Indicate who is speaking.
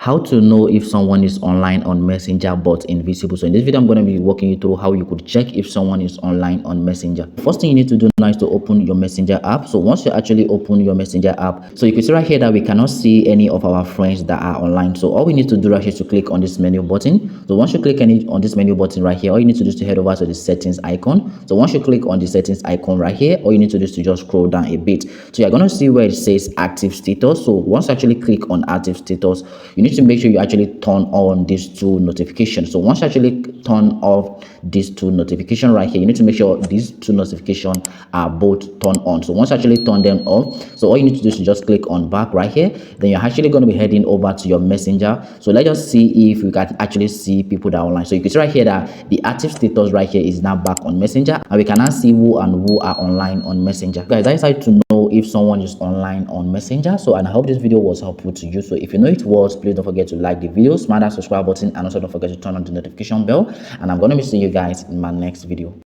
Speaker 1: How to know if someone is online on Messenger but invisible. So in this video, I'm going to be walking you through how you could check if someone is online on Messenger. First thing you need to do now is to open your Messenger app. So once you actually open your Messenger app, so you can see right here that we cannot see any of our friends that are online. So all we need to do right here is to click on this menu button. So once you click on this menu button right here, all you need to do is to head over to the settings icon. So once you click on the settings icon right here, all you need to do is to just scroll down a bit. So you're going to see where it says active status. So once you actually click on active status, you need to make sure you actually turn on these two notifications. So once you actually turn off these two notifications right here, you need to make sure these two notifications are both turned on. So once you actually turn them off, so all you need to do is to just click on back right here. Then you're actually going to be heading over to your messenger. So let's just see if you can actually see people that are online. So you can see right here that the active status right here is now back on messenger, and we can now see who are online on messenger. Guys, that is how to know if someone is online on messenger. So, and I hope this video was helpful to you. So if you know it was, please don't forget to like the video, smash that subscribe button, and also don't forget to turn on the notification bell. And I'm going to be seeing you guys in my next video.